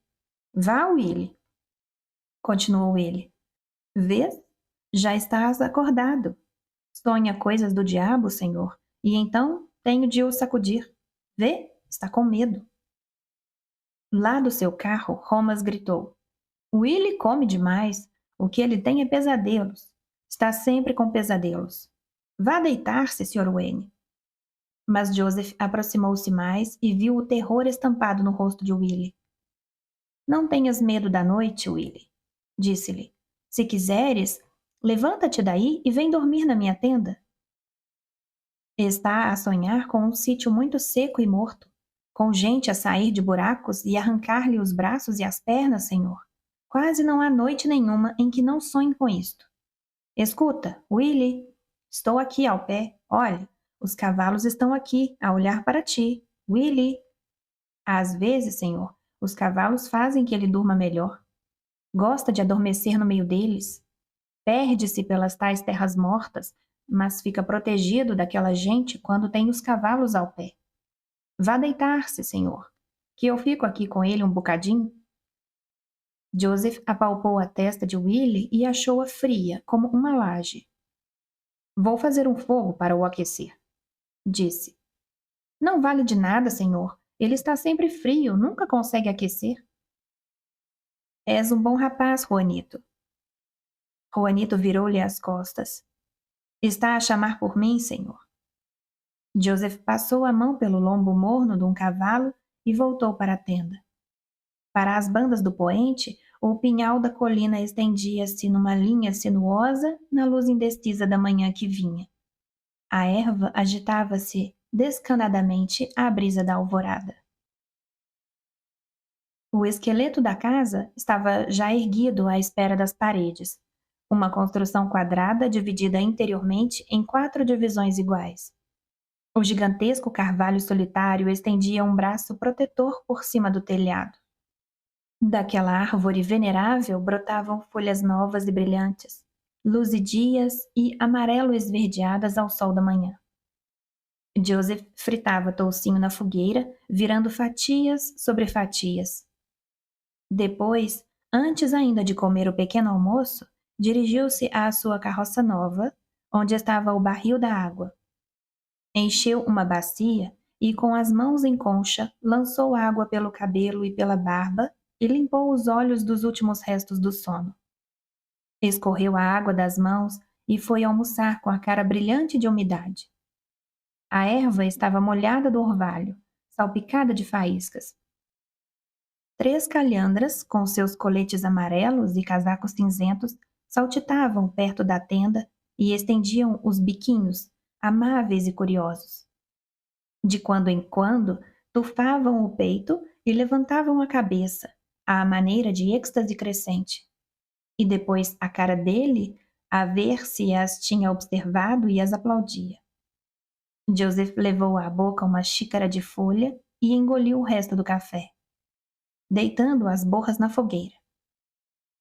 Vá, Willie, continuou ele. Vês? Já estás acordado. Sonha coisas do diabo, senhor, e então tenho de o sacudir. Vê? Está com medo. Lá do seu carro, Holmes gritou. Willie come demais. O que ele tem é pesadelos. Está sempre com pesadelos. Vá deitar-se, Sr. Wayne. Mas Joseph aproximou-se mais e viu o terror estampado no rosto de Willie. Não tenhas medo da noite, Willie, disse-lhe. Se quiseres, levanta-te daí e vem dormir na minha tenda. Está a sonhar com um sítio muito seco e morto, com gente a sair de buracos e arrancar-lhe os braços e as pernas, senhor. Quase não há noite nenhuma em que não sonhe com isto. Escuta, Willie, estou aqui ao pé. Olhe, os cavalos estão aqui, a olhar para ti. Willie. Às vezes, senhor, os cavalos fazem que ele durma melhor. Gosta de adormecer no meio deles. Perde-se pelas tais terras mortas, mas fica protegido daquela gente quando tem os cavalos ao pé. Vá deitar-se, senhor, que eu fico aqui com ele um bocadinho. Joseph apalpou a testa de Willie e achou-a fria, como uma laje. Vou fazer um fogo para o aquecer, disse. Não vale de nada, senhor. Ele está sempre frio, nunca consegue aquecer. És um bom rapaz, Juanito. Juanito virou-lhe as costas. Está a chamar por mim, senhor. Joseph passou a mão pelo lombo morno de um cavalo e voltou para a tenda. Para as bandas do poente, o pinhal da colina estendia-se numa linha sinuosa na luz indecisa da manhã que vinha. A erva agitava-se descanadamente à brisa da alvorada. O esqueleto da casa estava já erguido à espera das paredes, uma construção quadrada dividida interiormente em 4 divisões iguais. O gigantesco carvalho solitário estendia um braço protetor por cima do telhado. Daquela árvore venerável brotavam folhas novas e brilhantes, luzidias e amarelo-esverdeadas ao sol da manhã. Joseph fritava toucinho na fogueira, virando fatias sobre fatias. Depois, antes ainda de comer o pequeno almoço, dirigiu-se à sua carroça nova, onde estava o barril da água. Encheu uma bacia e, com as mãos em concha, lançou água pelo cabelo e pela barba e limpou os olhos dos últimos restos do sono. Escorreu a água das mãos e foi almoçar com a cara brilhante de umidade. A erva estava molhada do orvalho, salpicada de faíscas. 3 calhandras, com seus coletes amarelos e casacos cinzentos, saltitavam perto da tenda e estendiam os biquinhos, amáveis e curiosos. De quando em quando, tufavam o peito e levantavam a cabeça, à maneira de êxtase crescente. E depois a cara dele, a ver se as tinha observado e as aplaudia. Joseph levou à boca uma xícara de folha e engoliu o resto do café, deitando as borras na fogueira.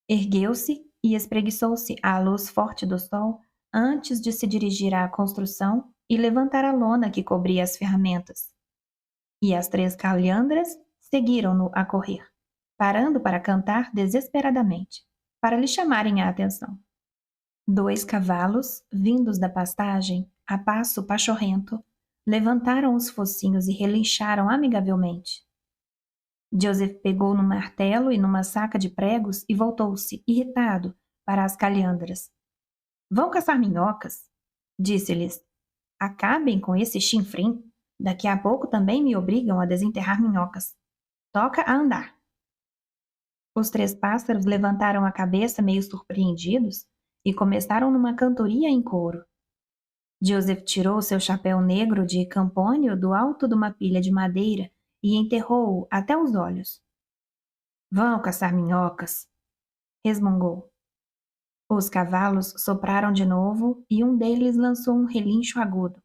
Ergueu-se e espreguiçou-se à luz forte do sol antes de se dirigir à construção e levantar a lona que cobria as ferramentas. E as 3 calhandras seguiram-no a correr, parando para cantar desesperadamente, para lhe chamarem a atenção. 2 cavalos, vindos da pastagem, a passo pachorrento, levantaram os focinhos e relincharam amigavelmente. Joseph pegou num martelo e numa saca de pregos e voltou-se, irritado, para as calhandras. Vão caçar minhocas, disse-lhes. Acabem com esse chinfrim. Daqui a pouco também me obrigam a desenterrar minhocas. Toca a andar. Os 3 pássaros levantaram a cabeça meio surpreendidos e começaram numa cantoria em coro. Joseph tirou seu chapéu negro de campônio do alto de uma pilha de madeira e enterrou-o até os olhos. Vão caçar minhocas, resmungou. Os cavalos sopraram de novo e um deles lançou um relincho agudo.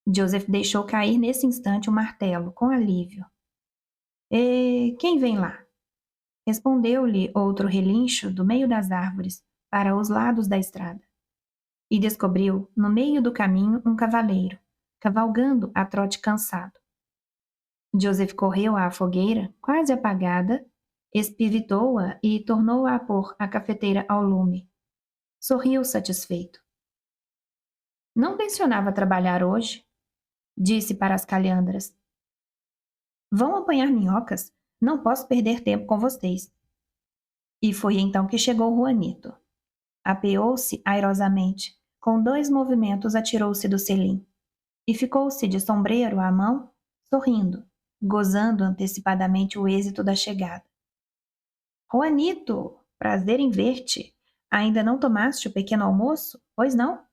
Joseph deixou cair nesse instante o martelo, com alívio. E quem vem lá? Respondeu-lhe outro relincho do meio das árvores, para os lados da estrada. E descobriu, no meio do caminho, um cavaleiro, cavalgando a trote cansado. Joseph correu à fogueira, quase apagada, espivitou-a e tornou-a a pôr a cafeteira ao lume. Sorriu satisfeito. Não tencionava trabalhar hoje, disse para as calhandras. Vão apanhar minhocas? Não posso perder tempo com vocês. E foi então que chegou Juanito. Apeou-se airosamente, com 2 movimentos atirou-se do selim, e ficou-se de sombreiro à mão, sorrindo, gozando antecipadamente o êxito da chegada. Juanito, prazer em ver-te. Ainda não tomaste o pequeno almoço? Pois não?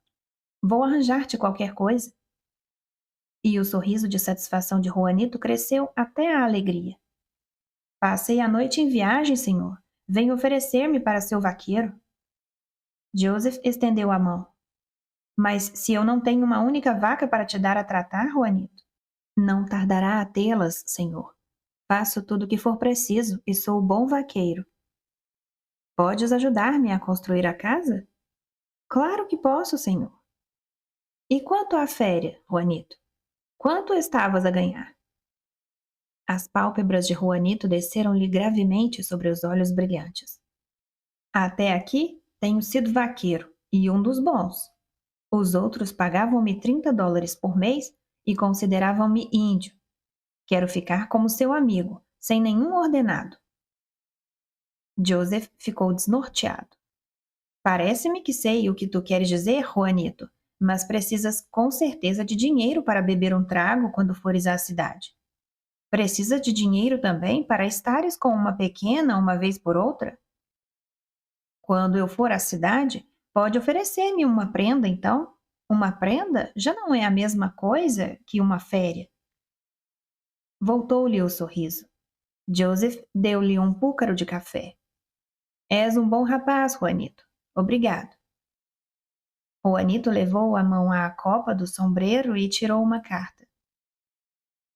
Vou arranjar-te qualquer coisa. E o sorriso de satisfação de Juanito cresceu até a alegria. Passei a noite em viagem, senhor. Venha oferecer-me para seu vaqueiro. Joseph estendeu a mão. Mas se eu não tenho uma única vaca para te dar a tratar, Juanito? Não tardará a tê-las, senhor. Faço tudo o que for preciso e sou bom vaqueiro. Podes ajudar-me a construir a casa? Claro que posso, senhor. E quanto à féria, Juanito? Quanto estavas a ganhar? As pálpebras de Juanito desceram-lhe gravemente sobre os olhos brilhantes. Até aqui tenho sido vaqueiro, e um dos bons. Os outros pagavam-me $30 por mês e consideravam-me índio. Quero ficar como seu amigo, sem nenhum ordenado. Joseph ficou desnorteado. Parece-me que sei o que tu queres dizer, Juanito, mas precisas com certeza de dinheiro para beber um trago quando fores à cidade. Precisa de dinheiro também para estares com uma pequena uma vez por outra? Quando eu for à cidade, pode oferecer-me uma prenda, então? Uma prenda já não é a mesma coisa que uma féria. Voltou-lhe o sorriso. Joseph deu-lhe um púcaro de café. És um bom rapaz, Juanito. Obrigado. Juanito levou a mão à copa do sombreiro e tirou uma carta.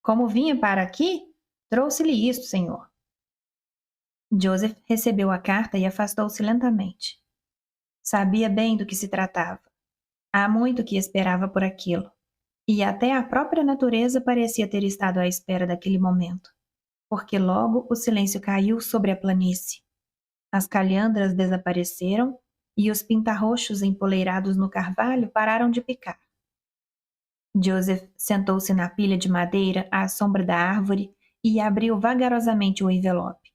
Como vinha para aqui, trouxe-lhe isto, senhor. Joseph recebeu a carta e afastou-se lentamente. Sabia bem do que se tratava. Há muito que esperava por aquilo. E até a própria natureza parecia ter estado à espera daquele momento, porque logo o silêncio caiu sobre a planície. As calhandras desapareceram e os pintarroxos empoleirados no carvalho pararam de picar. Joseph sentou-se na pilha de madeira à sombra da árvore e abriu vagarosamente o envelope.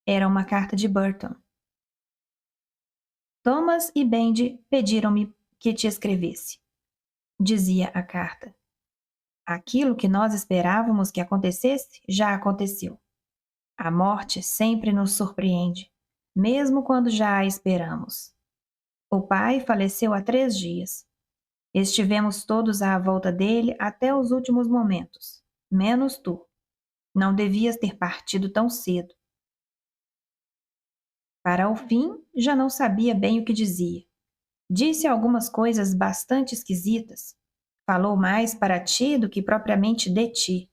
Era uma carta de Burton. Thomas e Bendy pediram-me que te escrevesse. Dizia a carta. Aquilo que nós esperávamos que acontecesse já aconteceu. A morte sempre nos surpreende, mesmo quando já a esperamos. O pai faleceu há 3 dias. Estivemos todos à volta dele até os últimos momentos, menos tu. Não devias ter partido tão cedo. Para o fim, já não sabia bem o que dizia. Disse algumas coisas bastante esquisitas. Falou mais para ti do que propriamente de ti.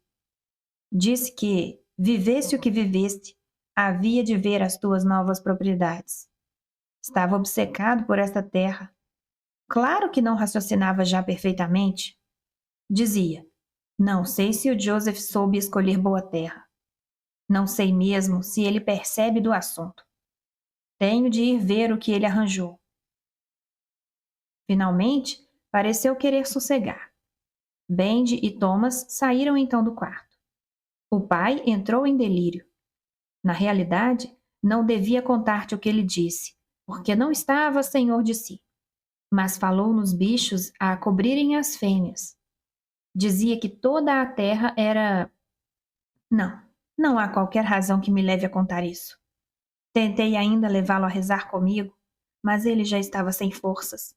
Disse que, vivesse o que viveste, havia de ver as tuas novas propriedades. Estava obcecado por esta terra. Claro que não raciocinava já perfeitamente. Dizia, não sei se o Joseph soube escolher boa terra. Não sei mesmo se ele percebe do assunto. Tenho de ir ver o que ele arranjou. Finalmente, pareceu querer sossegar. Bendy e Thomas saíram então do quarto. O pai entrou em delírio. Na realidade, não devia contar-te o que ele disse, porque não estava senhor de si. Mas falou nos bichos a cobrirem as fêmeas. Dizia que toda a terra era... Não há qualquer razão que me leve a contar isso. Tentei ainda levá-lo a rezar comigo, mas ele já estava sem forças.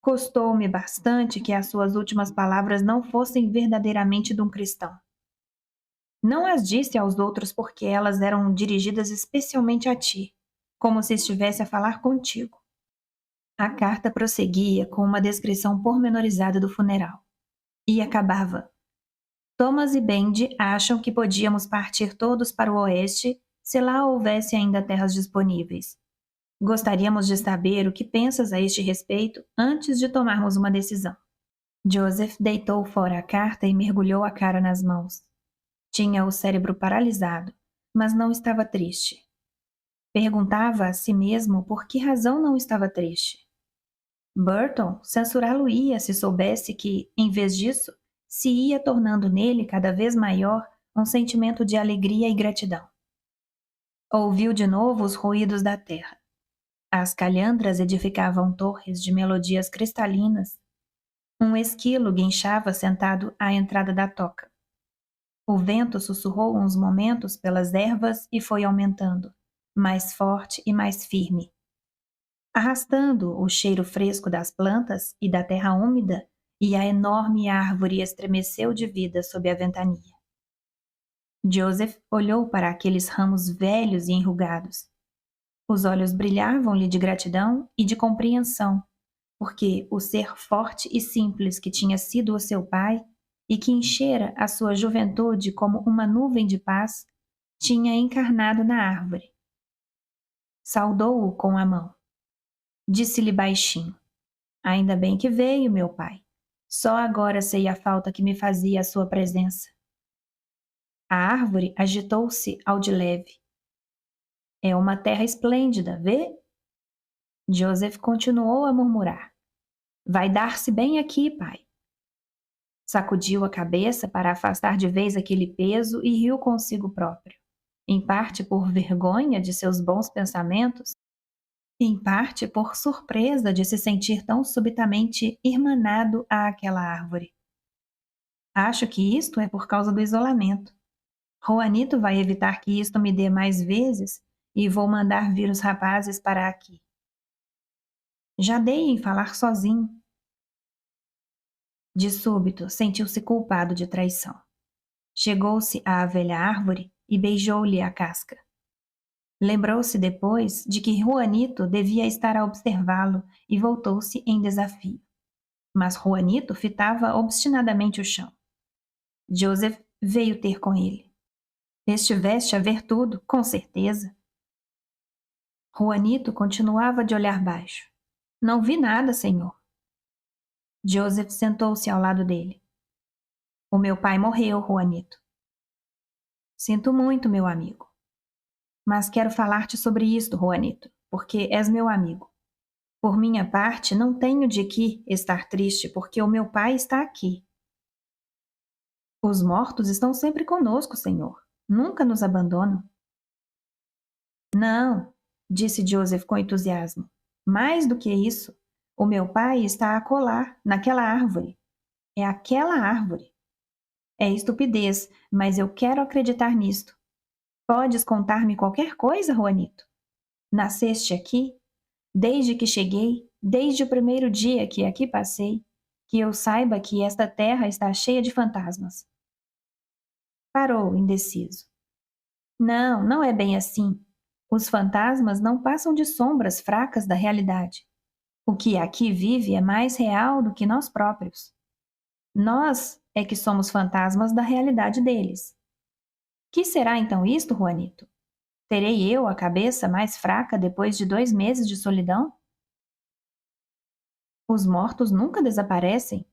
Custou-me bastante que as suas últimas palavras não fossem verdadeiramente de um cristão. Não as disse aos outros porque elas eram dirigidas especialmente a ti, como se estivesse a falar contigo. A carta prosseguia com uma descrição pormenorizada do funeral. E acabava. Thomas e Bendy acham que podíamos partir todos para o oeste se lá houvesse ainda terras disponíveis. Gostaríamos de saber o que pensas a este respeito antes de tomarmos uma decisão. Joseph deitou fora a carta e mergulhou a cara nas mãos. Tinha o cérebro paralisado, mas não estava triste. Perguntava a si mesmo por que razão não estava triste. Burton censurá-lo-ia se soubesse que, em vez disso, se ia tornando nele cada vez maior um sentimento de alegria e gratidão. Ouviu de novo os ruídos da terra. As calhandras edificavam torres de melodias cristalinas. Um esquilo guinchava sentado à entrada da toca. O vento sussurrou uns momentos pelas ervas e foi aumentando, mais forte e mais firme. arrastando o cheiro fresco das plantas e da terra úmida, e a enorme árvore estremeceu de vida sob a ventania. Joseph olhou para aqueles ramos velhos e enrugados. Os olhos brilhavam-lhe de gratidão e de compreensão, porque o ser forte e simples que tinha sido o seu pai e que enchera a sua juventude como uma nuvem de paz, tinha encarnado na árvore. Saudou-o com a mão. Disse-lhe baixinho: Ainda bem que veio, meu pai. Só agora sei a falta que me fazia a sua presença. A árvore agitou-se ao de leve. É uma terra esplêndida, vê? Joseph continuou a murmurar. Vai dar-se bem aqui, pai. Sacudiu a cabeça para afastar de vez aquele peso e riu consigo próprio. Em parte por vergonha de seus bons pensamentos, em parte por surpresa de se sentir tão subitamente irmanado àquela árvore. Acho que isto é por causa do isolamento. Juanito vai evitar que isto me dê mais vezes e vou mandar vir os rapazes para aqui. Já dei em falar sozinho. De súbito, sentiu-se culpado de traição. Chegou-se à velha árvore e beijou-lhe a casca. Lembrou-se depois de que Juanito devia estar a observá-lo e voltou-se em desafio. Mas Juanito fitava obstinadamente o chão. Joseph veio ter com ele. Estiveste a ver tudo, com certeza. Juanito continuava de olhar baixo. Não vi nada, senhor. Joseph sentou-se ao lado dele. O meu pai morreu, Juanito. Sinto muito, meu amigo. Mas quero falar-te sobre isto, Juanito, porque és meu amigo. Por minha parte, não tenho de que estar triste, porque o meu pai está aqui. Os mortos estão sempre conosco, senhor. Nunca nos abandonam. Não, disse Joseph com entusiasmo. Mais do que isso, o meu pai está acolá, naquela árvore. É aquela árvore. É estupidez, mas eu quero acreditar nisto. Podes contar-me qualquer coisa, Juanito? Nasceste aqui? Desde que cheguei, desde o primeiro dia que aqui passei, que eu saiba que esta terra está cheia de fantasmas. Parou, indeciso. Não, não é bem assim. Os fantasmas não passam de sombras fracas da realidade. O que aqui vive é mais real do que nós próprios. Nós é que somos fantasmas da realidade deles. Que será então isto, Juanito? Terei eu a cabeça mais fraca depois de 2 meses de solidão? Os mortos nunca desaparecem,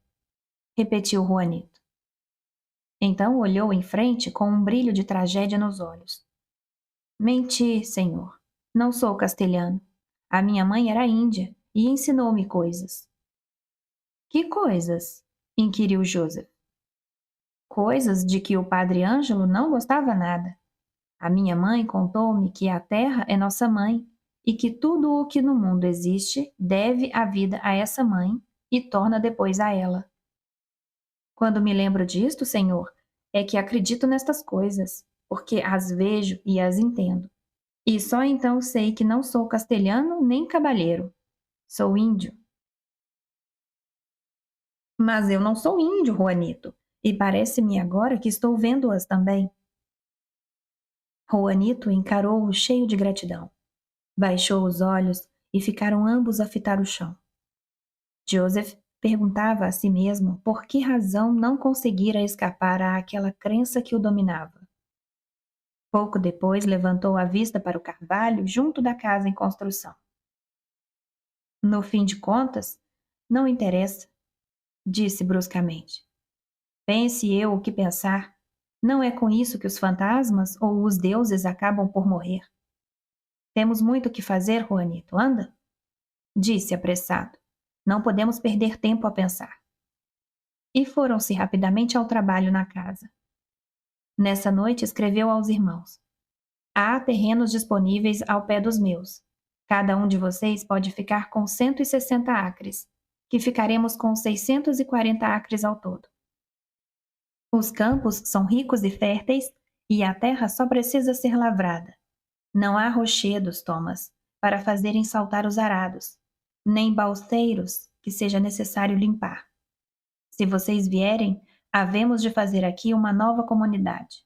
repetiu Juanito. Então olhou em frente com um brilho de tragédia nos olhos. Menti, senhor. Não sou castelhano. A minha mãe era índia e ensinou-me coisas. Que coisas? Inquiriu Joseph. Coisas de que o padre Ângelo não gostava nada. A minha mãe contou-me que a terra é nossa mãe e que tudo o que no mundo existe deve a vida a essa mãe e torna depois a ela. Quando me lembro disto, senhor, é que acredito nestas coisas, porque as vejo e as entendo. E só então sei que não sou castelhano nem cabalheiro. Sou índio. Mas eu não sou índio, Juanito, e parece-me agora que estou vendo-as também. Juanito encarou-o cheio de gratidão. Baixou os olhos e ficaram ambos a fitar o chão. Joseph perguntava a si mesmo por que razão não conseguira escapar àquela crença que o dominava. Pouco depois levantou a vista para o carvalho junto da casa em construção. No fim de contas, não interessa, disse bruscamente. Pense eu o que pensar, não é com isso que os fantasmas ou os deuses acabam por morrer. Temos muito o que fazer, Juanito, anda? Disse apressado. Não podemos perder tempo a pensar. E foram-se rapidamente ao trabalho na casa. Nessa noite escreveu aos irmãos. Há terrenos disponíveis ao pé dos meus. Cada um de vocês pode ficar com 160 acres, que ficaremos com 640 acres ao todo. Os campos são ricos e férteis e a terra só precisa ser lavrada. Não há rochedos, Thomas, para fazerem saltar os arados, nem balseiros que seja necessário limpar. Se vocês vierem, havemos de fazer aqui uma nova comunidade.